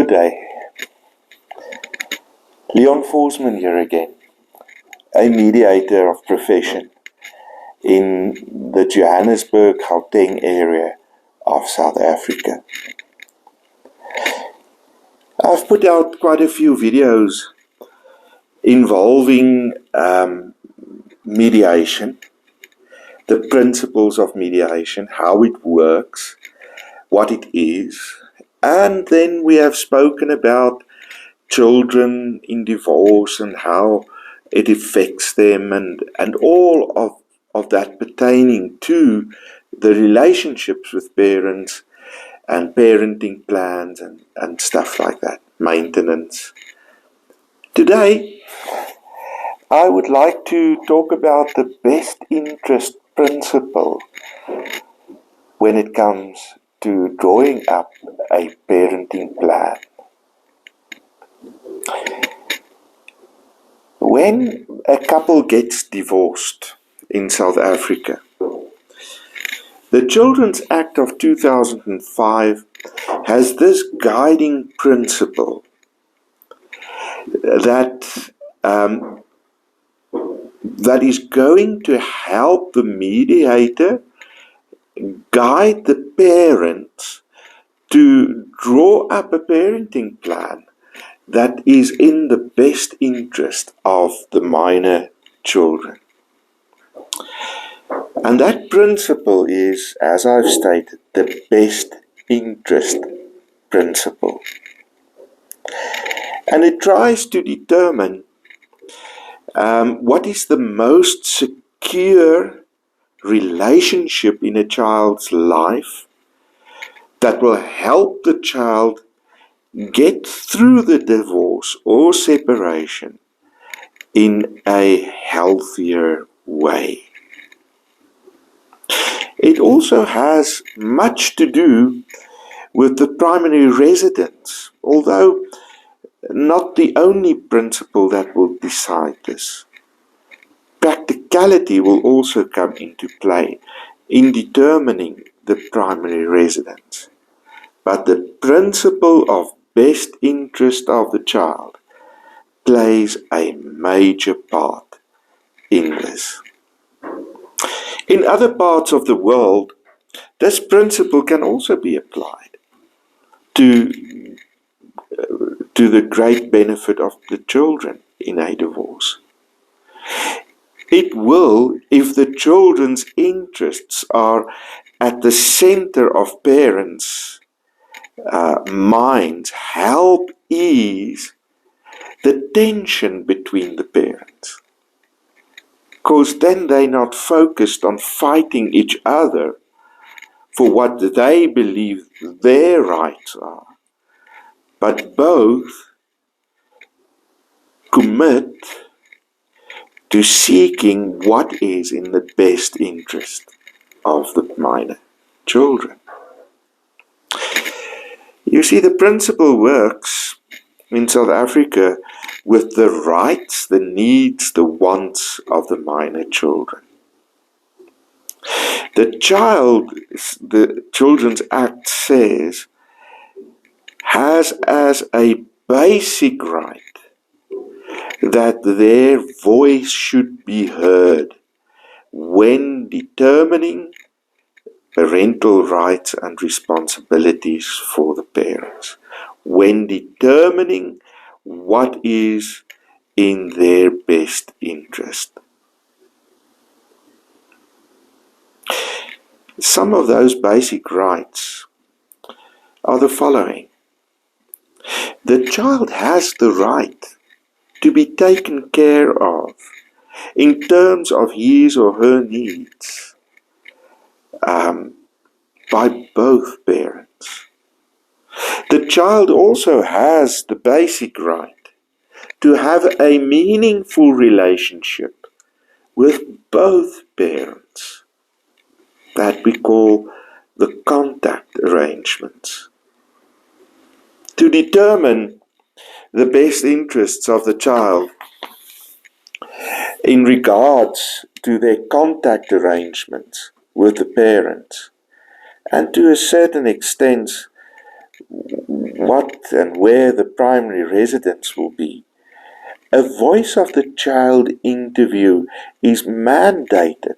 Good day. Leon Forsman here again, a mediator of profession in the Johannesburg, Gauteng area of South Africa. I've put out quite a few videos involving mediation, the principles of mediation, how it works, what it is, and then we have spoken about children in divorce and how it affects them and all of that pertaining to the relationships with parents and parenting plans and stuff like that, maintenance. Today, I would like to talk about the best interest principle when it comes to drawing up a parenting plan. When a couple gets divorced in South Africa, the Children's Act of 2005 has this guiding principle that is going to help the mediator guide the parents to draw up a parenting plan that is in the best interest of the minor children. And that principle is, as I've stated, the best interest principle. And it tries to determine what is the most secure relationship in a child's life that will help the child get through the divorce or separation in a healthier way. It also has much to do with the primary residence, although not the only principle that will decide this. Practicality will also come into play in determining the primary residence. But the principle of best interest of the child plays a major part in this. In other parts of the world, this principle can also be applied to the great benefit of the children in a divorce. It will, if the children's interests are at the center of parents' minds, help ease the tension between the parents. Because then they're not focused on fighting each other for what they believe their rights are, but both commit to seeking what is in the best interest of the minor children. You see, the principle works in South Africa with the rights, the needs, the wants of the minor children. The Children's Act says, has as a basic right that their voice should be heard when determining parental rights and responsibilities for the parents, when determining what is in their best interest. Some of those basic rights are the following. The child has the right to be taken care of in terms of his or her needs by both parents. The child also has the basic right to have a meaningful relationship with both parents that we call the contact arrangements. To determine the best interests of the child in regards to their contact arrangements with the parents, and to a certain extent what and where the primary residence will be. A Voice of the Child interview is mandated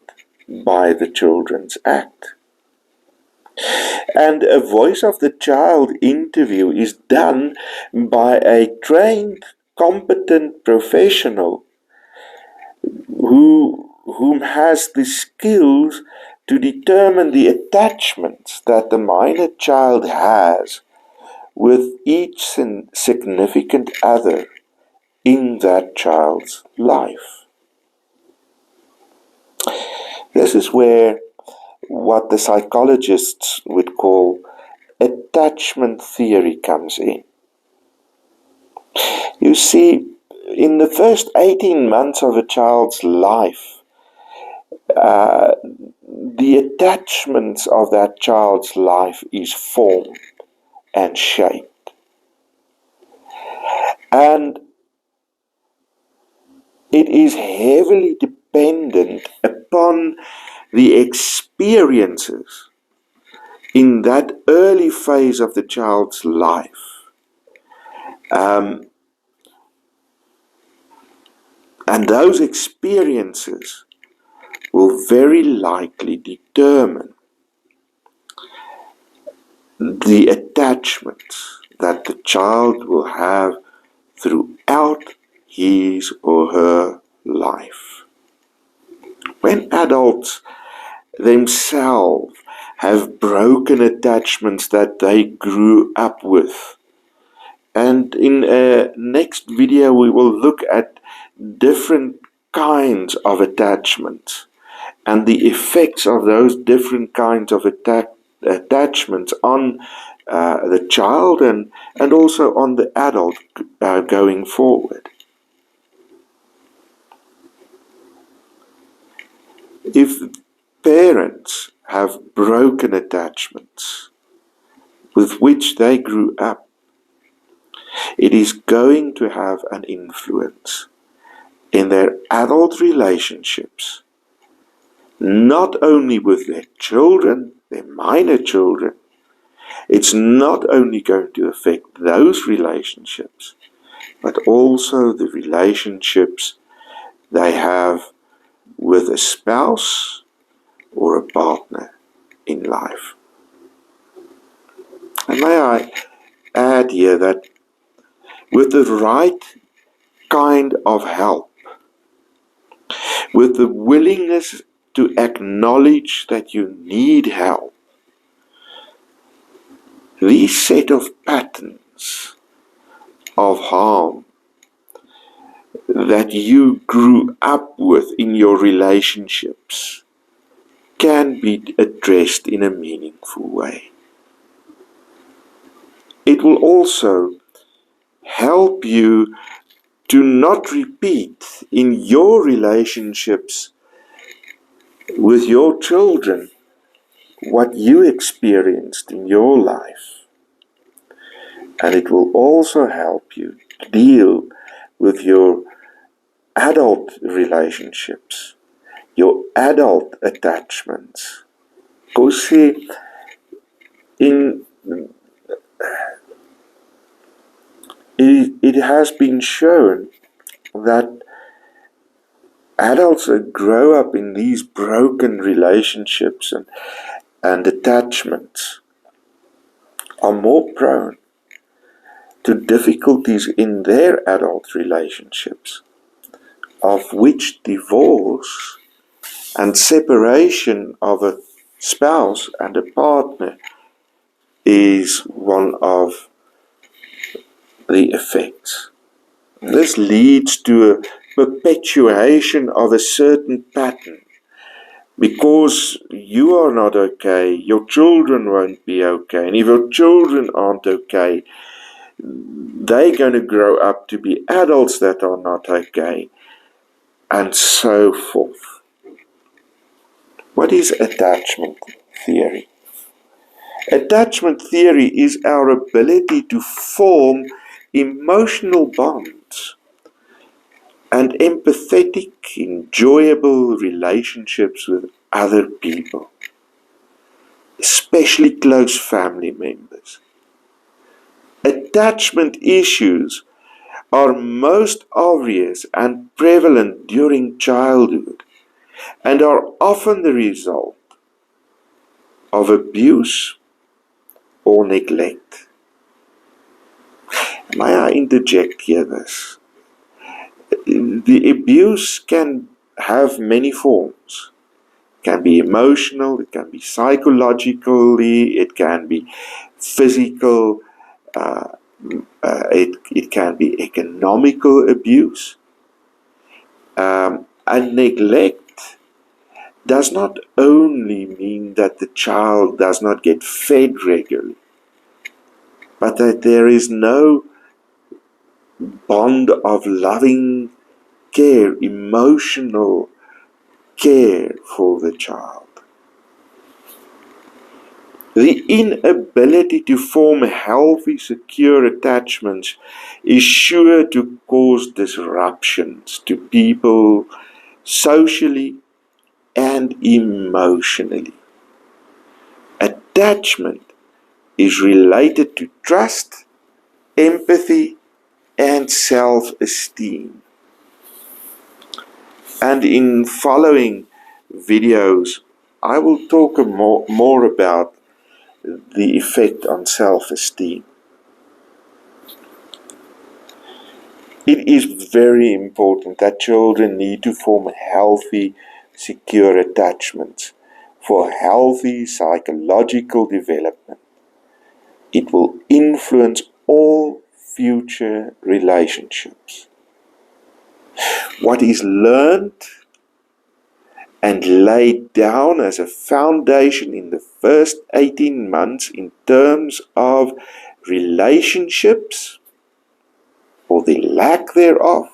by the Children's Act. And a Voice of the Child interview is done by a trained, competent professional whom has the skills to determine the attachments that the minor child has with each significant other in that child's life. This is where what the psychologists would call attachment theory comes in. You see, in the first 18 months of a child's life, the attachments of that child's life is formed and shaped. And it is heavily dependent upon the experiences in that early phase of the child's life. And those experiences will very likely determine the attachments that the child will have throughout his or her life. When adults themselves have broken attachments that they grew up with, and in a next video we will look at different kinds of attachments and the effects of those different kinds of attachments on the child and also on the adult going forward. If parents have broken attachments with which they grew up, it is going to have an influence in their adult relationships, not only with their children, their minor children. It's not only going to affect those relationships, but also the relationships they have with a spouse or a partner in life. And may I add here that with the right kind of help, with the willingness to acknowledge that you need help, these set of patterns of harm that you grew up with in your relationships can be addressed in a meaningful way. It will also help you to not repeat in your relationships with your children what you experienced in your life. And it will also help you deal with your adult relationships, your adult attachments. Because see, it has been shown that adults that grow up in these broken relationships and attachments are more prone to difficulties in their adult relationships, of which divorce and separation of a spouse and a partner is one of the effects. This leads to a perpetuation of a certain pattern. Because you are not okay, your children won't be okay. And if your children aren't okay, they're going to grow up to be adults that are not okay. And so forth. What is attachment theory? Attachment theory is our ability to form emotional bonds and empathetic, enjoyable relationships with other people, especially close family members. A attachment issues are most obvious and prevalent during childhood and are often the result of abuse or neglect. May I interject here this? The abuse can have many forms. It can be emotional, it can be psychologically, it can be physical, it can be economical abuse. And neglect does not only mean that the child does not get fed regularly, but that there is no bond of loving care, emotional care for the child. The inability to form healthy, secure attachments is sure to cause disruptions to people socially and emotionally. Attachment is related to trust, empathy, and self-esteem. And in following videos, I will talk more about the effect on self-esteem. It is very important that children need to form healthy, secure attachments for healthy psychological development. It will influence all future relationships. What is learned and laid down as a foundation in the first 18 months in terms of relationships, or the lack thereof,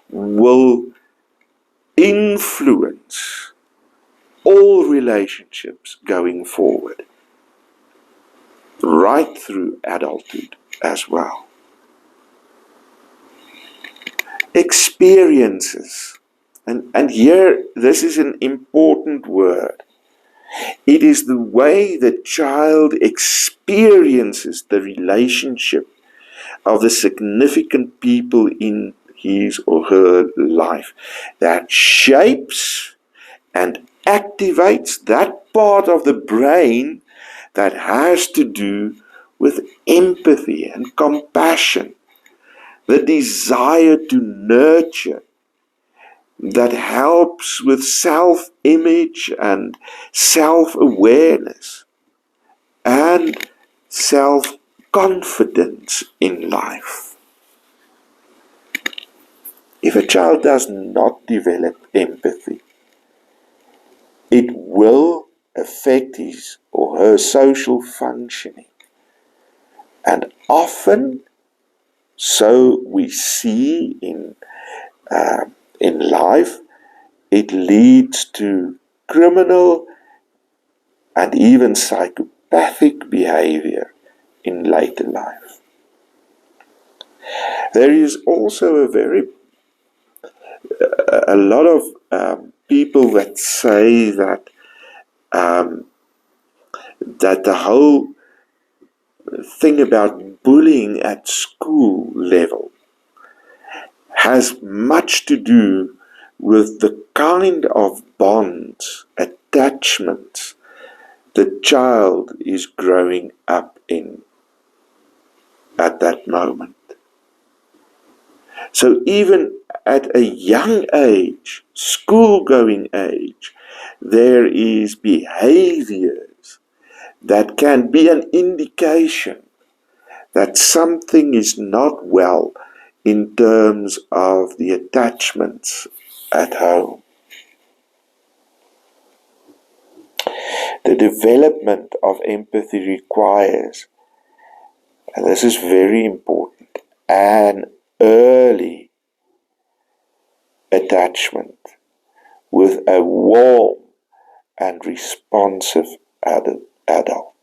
will influence all relationships going forward, right through adulthood as well. Experiences. And here, this is an important word. It is the way the child experiences the relationship of the significant people in his or her life that shapes and activates that part of the brain that has to do with empathy and compassion, the desire to nurture, that helps with self-image and self-awareness and self-confidence in life. If a child does not develop empathy, it will affect his or her social functioning. And often, so we see in life, it leads to criminal and even psychopathic behavior in later life. There is also a lot of people that say that the whole thing about bullying at school level has much to do with the kind of bonds, attachments the child is growing up in at that moment. So even at a young age, school-going age, there is behaviors that can be an indication that something is not well in terms of the attachments at home. The development of empathy requires, and this is very important, an early attachment with a warm and responsive adult.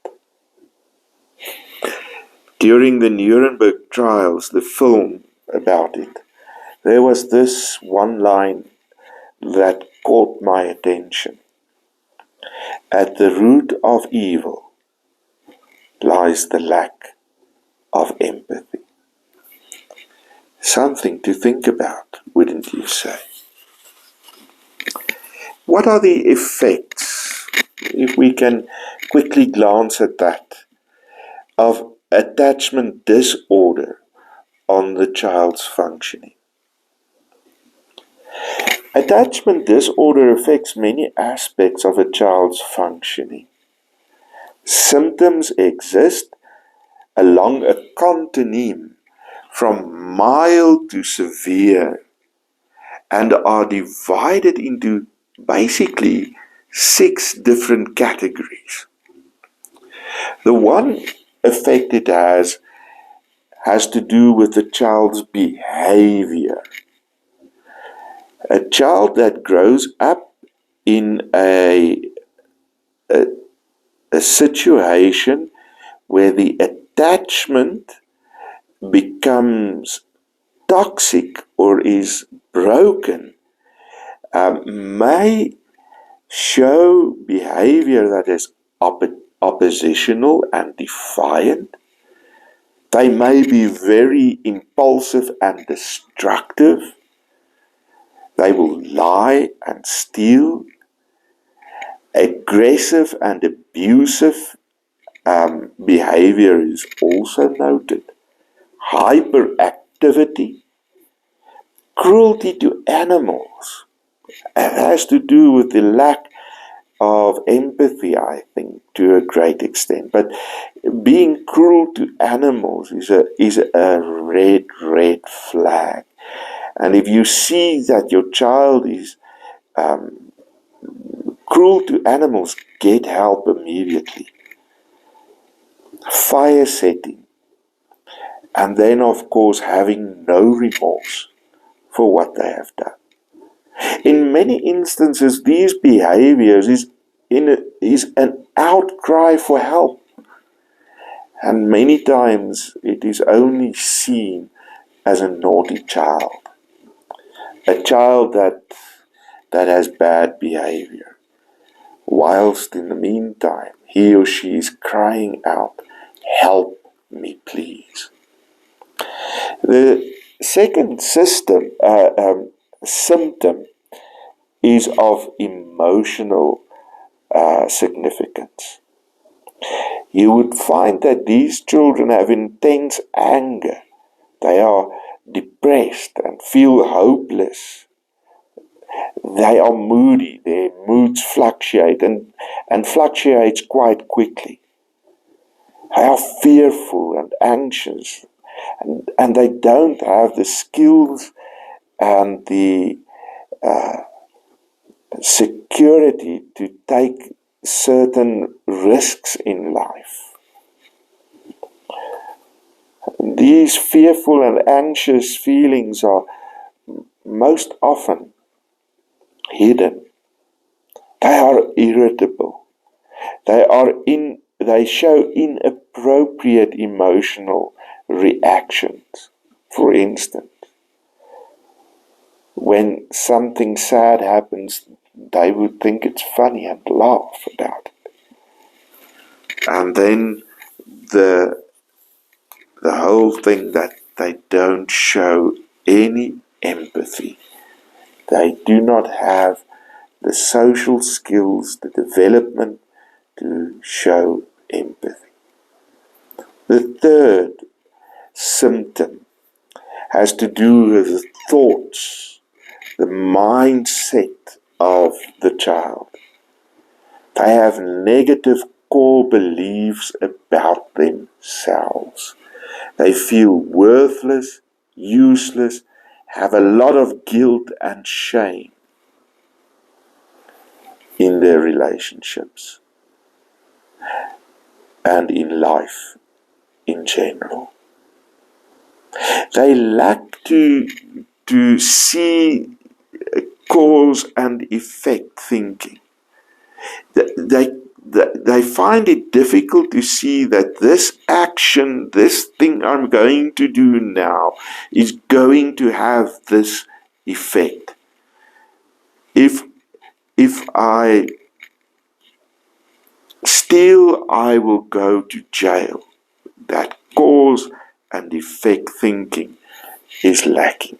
During the Nuremberg trials, the film about it, there was this one line that caught my attention. At the root of evil lies the lack of empathy. Something to think about, wouldn't you say? What are the effects, if we can quickly glance at that, of attachment disorder on the child's functioning? Attachment disorder affects many aspects of a child's functioning. Symptoms exist along a continuum from mild to severe and are divided into basically 6 different categories. The one effect it has to do with the child's behavior. A child that grows up in a situation where the attachment becomes toxic or is broken may show behavior that is oppositional and defiant. They may be very impulsive and destructive. They will lie and steal. Aggressive and abusive behavior is also noted. Hyperactivity, cruelty to animals. It has to do with the lack of empathy, I think, to a great extent. But being cruel to animals is a red flag. And if you see that your child is cruel to animals, get help immediately. Fire setting. And then, of course, having no remorse for what they have done. In many instances, these behaviors is an outcry for help. And many times it is only seen as a naughty child. A child that has bad behavior. Whilst in the meantime, he or she is crying out, "Help me, please." The second symptom is of emotional significance. You would find that these children have intense anger. They are depressed and feel hopeless. They are moody. Their moods fluctuate and fluctuates quite quickly. They are fearful and anxious, and they don't have the skills and the security to take certain risks in life. These fearful and anxious feelings are most often hidden. They are irritable. They show inappropriate emotional reactions. For instance, when something sad happens, they would think it's funny and laugh about it. And then the whole thing that they don't show any empathy. They do not have the social skills, the development to show empathy. The third symptom has to do with the thoughts, the mindset of the child. They have negative core beliefs about themselves. They feel worthless, useless, have a lot of guilt and shame in their relationships and in life in general. They lack to see cause and effect thinking. They find it difficult to see that this action, this thing I'm going to do now, is going to have this effect. If I steal, I will go to jail. That cause and effect thinking is lacking.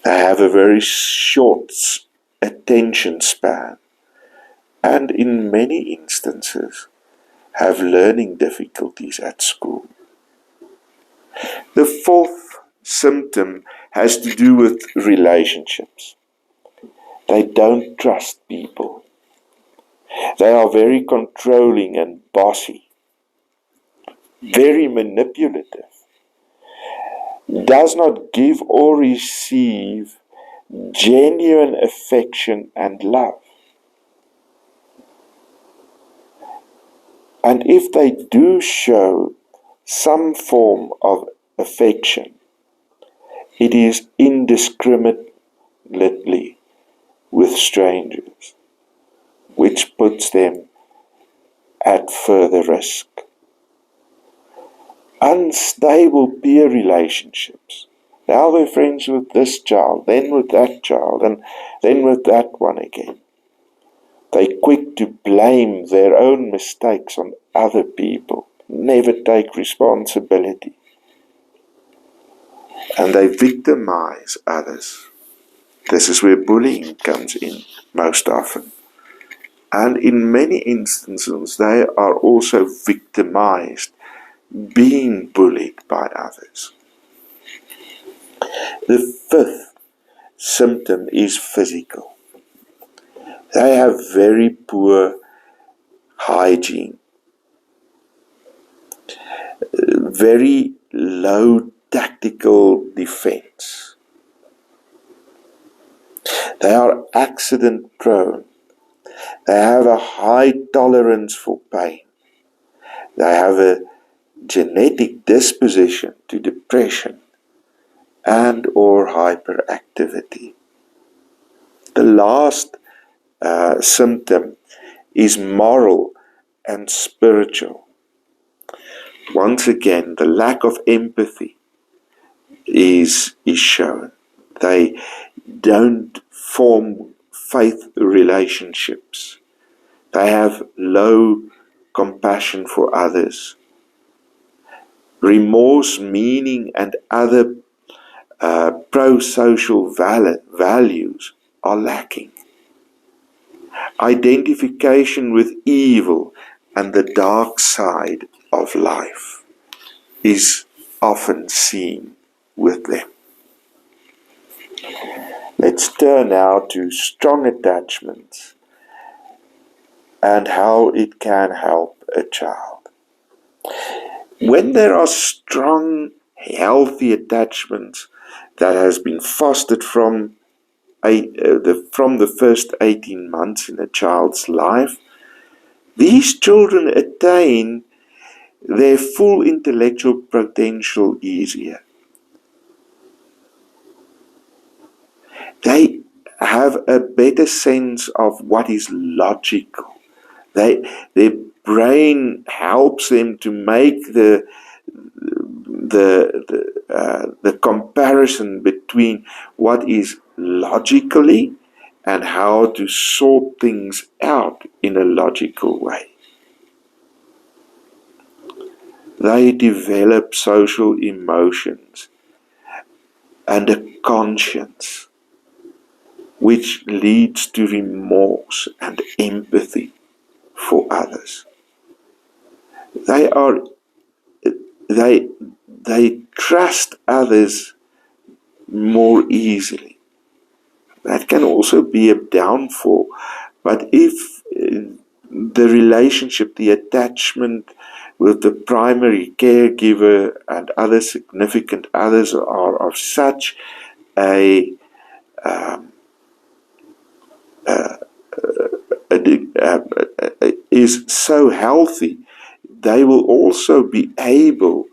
They have a very short attention span, and in many instances have learning difficulties at school. The fourth symptom has to do with relationships. They don't trust people. They are very controlling and bossy, very manipulative, does not give or receive genuine affection and love. And if they do show some form of affection, it is indiscriminately with strangers, which puts them at further risk. Unstable peer relationships. Now we're friends with this child, then with that child, and then with that one again. They're quick to blame their own mistakes on other people, never take responsibility. And they victimize others. This is where bullying comes in most often. And in many instances, they are also victimized, being bullied by others. The fifth symptom is physical. They have very poor hygiene, very low tactical defense. They are accident prone. They have a high tolerance for pain. They have a genetic disposition to depression and or hyperactivity. The last symptom is moral and spiritual. Once again, the lack of empathy is shown. They don't form faith relationships. They have low compassion for others. Remorse, meaning, and other pro-social values are lacking. Identification with evil and the dark side of life is often seen with them. Let's turn now to strong attachments and how it can help a child. When there are strong, healthy attachments that has been fostered from the first 18 months in a child's life, these children attain their full intellectual potential easier. They have a better sense of what is logical. Their brain helps them to make the comparison between what is logically and how to sort things out in a logical way. They develop social emotions and a conscience, which leads to remorse and empathy for others. They trust others more easily. That can also be a downfall. But if the relationship, the attachment with the primary caregiver and other significant others are of such is so healthy, they will also be able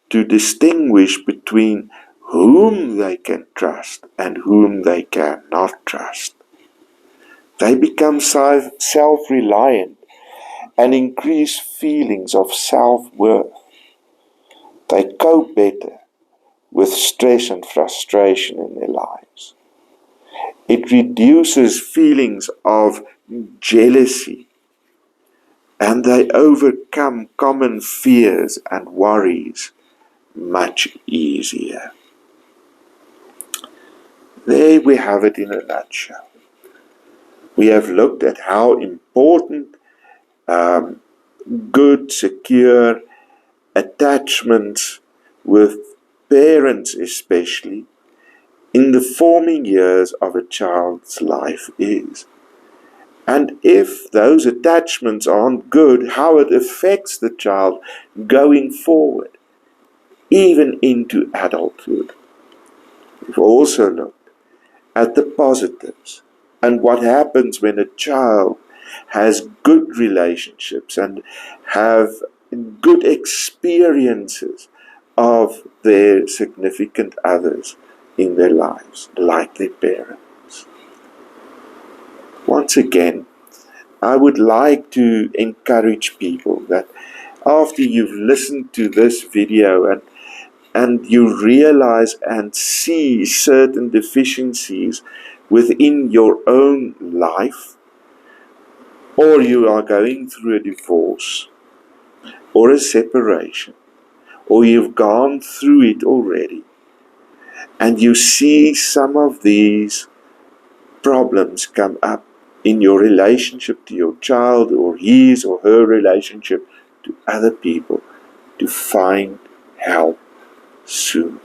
to distinguish between whom they can trust and whom they cannot trust. They become self-reliant and increase feelings of self-worth. They cope better with stress and frustration in their lives. It reduces feelings of jealousy, and they overcome common fears and worries much easier. There we have it in a nutshell. We have looked at how important good, secure attachments with parents especially in the forming years of a child's life is. And if those attachments aren't good, how it affects the child going forward, even into adulthood. We've also looked at the positives and what happens when a child has good relationships and have good experiences of their significant others in their lives, like their parents. Once again, I would like to encourage people that after you've listened to this video and you realize and see certain deficiencies within your own life, or you are going through a divorce or a separation, or you've gone through it already, and you see some of these problems come up in your relationship to your child or his or her relationship to other people, to find help soon.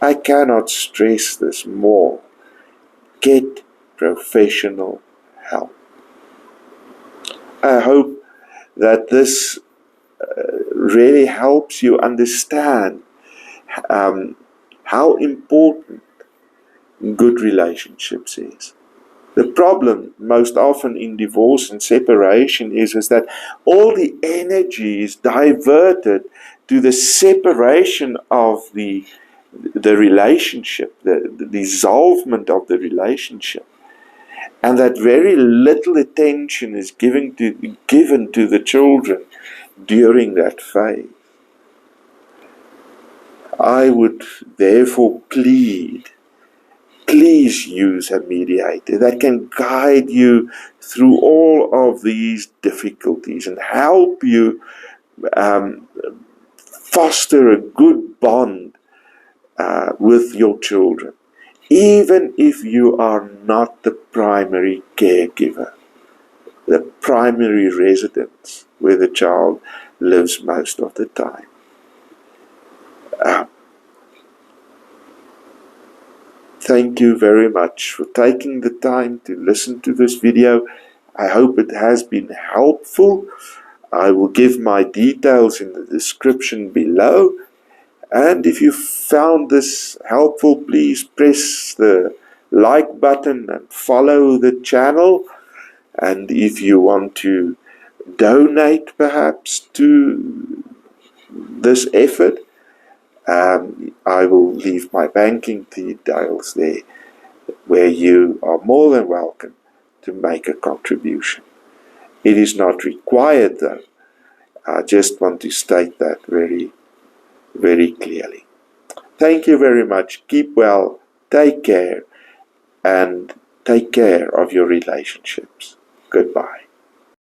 I cannot stress this more. Get professional help. I hope that this really helps you understand how important good relationships is. The problem most often in divorce and separation is that all the energy is diverted to the separation of the relationship, the dissolvement of the relationship, and that very little attention is given to the children during that phase. I would therefore please use a mediator that can guide you through all of these difficulties and help you foster a good bond with your children, even if you are not the primary caregiver, the primary residence where the child lives most of the time. Thank you very much for taking the time to listen to this video. I hope it has been helpful. I will give my details in the description below. And if you found this helpful, please press the like button and follow the channel. And if you want to donate perhaps to this effort, I will leave my banking details there, where you are more than welcome to make a contribution. It is not required though. I just want to state that very, very clearly. Thank you very much. Keep well, take care, and take care of your relationships. Goodbye.